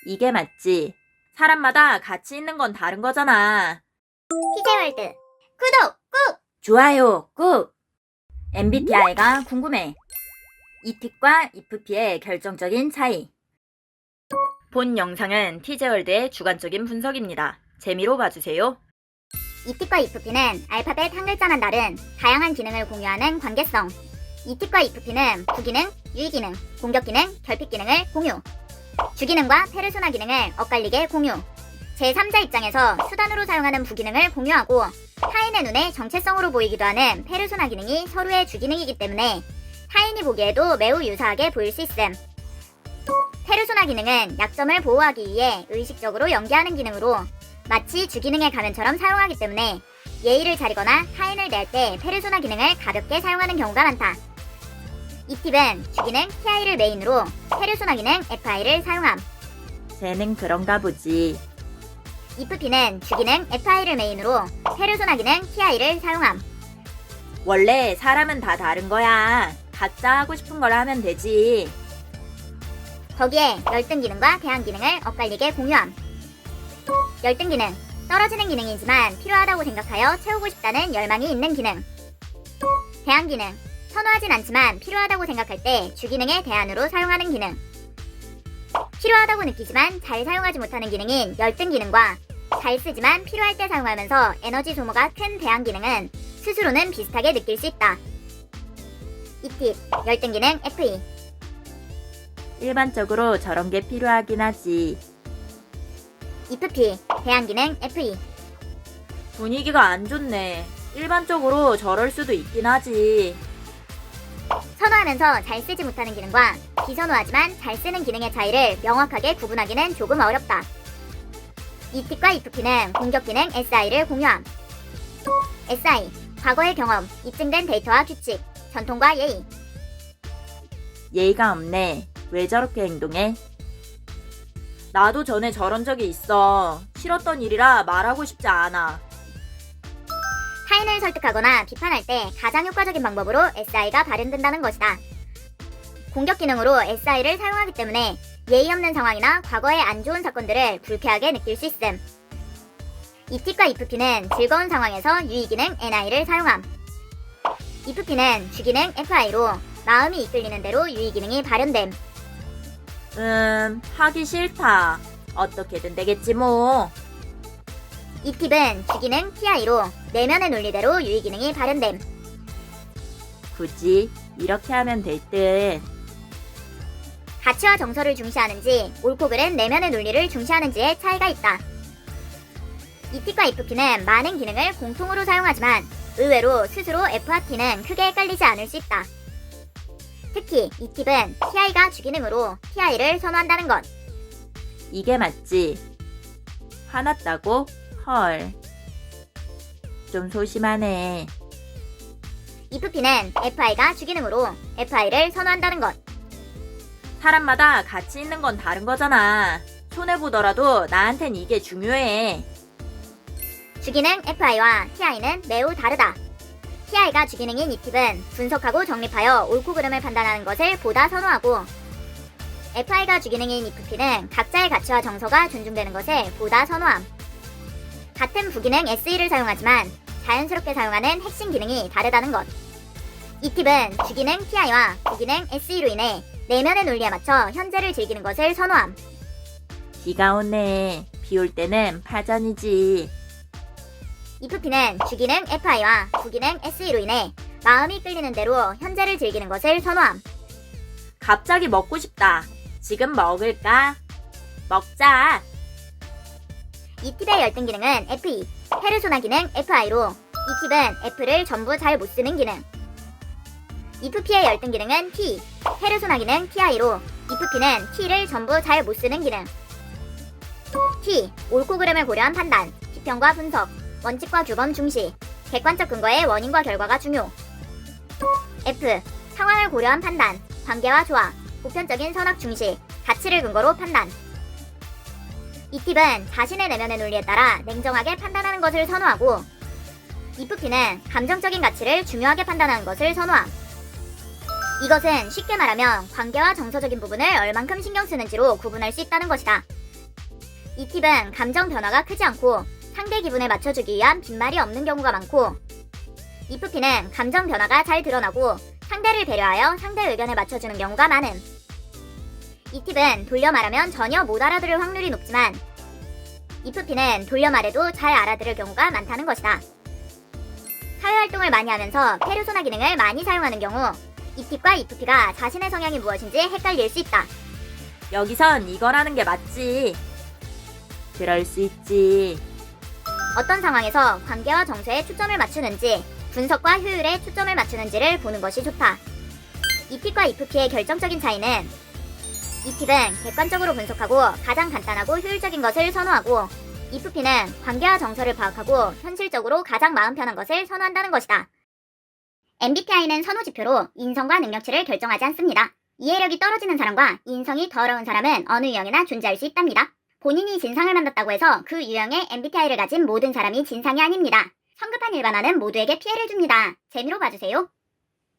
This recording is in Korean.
이게 맞지. 사람마다 가치 있는 건 다른 거잖아. TJ월드 구독 꾹! 좋아요 꾹! MBTI가 궁금해. 이틱과 IFP의 결정적인 차이. 본 영상은 TJ월드의 주관적인 분석입니다. 재미로 봐주세요. 이틱과 IFP는 알파벳 한 글자만 다른 다양한 기능을 공유하는 관계성. 이틱과 IFP는 부기능, 유의기능, 공격기능, 결핍기능을 공유. 주기능과 페르소나 기능을 엇갈리게 공유. 제3자 입장에서 수단으로 사용하는 부기능을 공유하고 타인의 눈에 정체성으로 보이기도 하는 페르소나 기능이 서로의 주기능이기 때문에 타인이 보기에도 매우 유사하게 보일 수 있음. 페르소나 기능은 약점을 보호하기 위해 의식적으로 연기하는 기능으로 마치 주기능의 가면처럼 사용하기 때문에 예의를 차리거나 타인을 대할 때 페르소나 기능을 가볍게 사용하는 경우가 많다. 이 팁은 주기능 TI를 메인으로 페르소나 기능 FI를 사용함. 쟤는 그런가 보지. IFP는 주기능 FI를 메인으로 페르소나 기능 TI를 사용함. 원래 사람은 다 다른 거야. 각자 하고 싶은 걸 하면 되지. 거기에 열등 기능과 대항 기능을 엇갈리게 공유함. 열등 기능, 떨어지는 기능이지만 필요하다고 생각하여 채우고 싶다는 열망이 있는 기능. 대항 기능, 선호하진 않지만 필요하다고 생각할 때 주기능의 대안으로 사용하는 기능. 필요하다고 느끼지만 잘 사용하지 못하는 기능인 열등 기능과 잘 쓰지만 필요할 때 사용하면서 에너지 소모가 큰 대항 기능은 스스로는 비슷하게 느낄 수 있다. 이 팁, 열등 기능 FE. 일반적으로 저런 게 필요하긴 하지. IFP, 대항 기능 FE. 분위기가 안 좋네. 일반적으로 저럴 수도 있긴 하지. 선호하면서 잘 쓰지 못하는 기능과 비선호하지만 잘 쓰는 기능의 차이를 명확하게 구분하기는 조금 어렵다. 이틱과 IFP는 공격 기능 SI를 공유함. SI, 과거의 경험, 입증된 데이터와 규칙, 전통과 예의. 예의가 없네. 왜 저렇게 행동해? 나도 전에 저런 적이 있어. 싫었던 일이라 말하고 싶지 않아. 타인을 설득하거나 비판할 때 가장 효과적인 방법으로 SI가 발현된다는 것이다. 공격 기능으로 SI를 사용하기 때문에 예의 없는 상황이나 과거의 안 좋은 사건들을 불쾌하게 느낄 수 있음. 이틱과 IFP는 즐거운 상황에서 유의 기능 NI를 사용함. IFP는 주기능 FI로 마음이 이끌리는 대로 유의 기능이 발현됨. 하기 싫다. 어떻게든 되겠지 뭐. 이 팁은 주기능 TI로 내면의 논리대로 유의 기능이 발현됨. 굳이 이렇게 하면 될 듯. 가치와 정서를 중시하는지 옳고 그른 내면의 논리를 중시하는지의 차이가 있다. 이 팁과 IFP는 많은 기능을 공통으로 사용하지만 의외로 스스로 F와 T는 크게 헷갈리지 않을 수 있다. 특히 이 팁은 TI가 주기능으로 TI를 선호한다는 것. 이게 맞지. 화났다고? 헐. 좀 소심하네. IFP는 FI가 주기능으로 FI를 선호한다는 것. 사람마다 가치 있는 건 다른 거잖아. 손해보더라도 나한텐 이게 중요해. 주기능 FI와 TI는 매우 다르다. TI가 주기능인 이 팁은 분석하고 정립하여 옳고 그름을 판단하는 것을 보다 선호하고 FI가 주기능인 IFP는 각자의 가치와 정서가 존중되는 것을 보다 선호함. 같은 부기능 SE를 사용하지만 자연스럽게 사용하는 핵심 기능이 다르다는 것. 이 팁은 주기능 TI와 부기능 SE로 인해 내면의 논리에 맞춰 현재를 즐기는 것을 선호함. 비가 오네. 비 올 때는 파전이지. IFP는 주기능 FI와 부기능 SE로 인해 마음이 끌리는 대로 현재를 즐기는 것을 선호함. 갑자기 먹고 싶다. 지금 먹을까? 먹자. 이 팁의 열등 기능은 FE, 페르소나 기능 FI로 이 팁은 F를 전부 잘 못 쓰는 기능. IFP의 열등 기능은 T, 페르소나 기능 TI로 IFP는 T를 전부 잘 못 쓰는 기능. T, 옳고 그름을 고려한 판단, 비평과 분석, 원칙과 규범 중시, 객관적 근거의 원인과 결과가 중요. F, 상황을 고려한 판단, 관계와 조화, 보편적인 선악 중시, 가치를 근거로 판단. 이 팁은 자신의 내면의 논리에 따라 냉정하게 판단하는 것을 선호하고 IFP는 감정적인 가치를 중요하게 판단하는 것을 선호함. 이것은 쉽게 말하면 관계와 정서적인 부분을 얼만큼 신경 쓰는지로 구분할 수 있다는 것이다. 이 팁은 감정 변화가 크지 않고 상대 기분에 맞춰주기 위한 빈말이 없는 경우가 많고, EFP는 감정 변화가 잘 드러나고 상대를 배려하여 상대 의견에 맞춰주는 경우가 많음. 이 팁은 돌려 말하면 전혀 못 알아들을 확률이 높지만 EFP는 돌려 말해도 잘 알아들을 경우가 많다는 것이다. 사회활동을 많이 하면서 페르소나 기능을 많이 사용하는 경우 이 팁과 EFP가 자신의 성향이 무엇인지 헷갈릴 수 있다. 여기선 이거라는 게 맞지. 그럴 수 있지. 어떤 상황에서 관계와 정서에 초점을 맞추는지, 분석과 효율에 초점을 맞추는지를 보는 것이 좋다. 이 팁과 EFP의 결정적인 차이는, 이 팁은 객관적으로 분석하고 가장 간단하고 효율적인 것을 선호하고, EFP는 관계와 정서를 파악하고 현실적으로 가장 마음 편한 것을 선호한다는 것이다. MBTI는 선호지표로 인성과 능력치를 결정하지 않습니다. 이해력이 떨어지는 사람과 인성이 더러운 사람은 어느 유형이나 존재할 수 있답니다. 본인이 진상을 만났다고 해서 그 유형의 MBTI를 가진 모든 사람이 진상이 아닙니다. 성급한 일반화는 모두에게 피해를 줍니다. 재미로 봐주세요.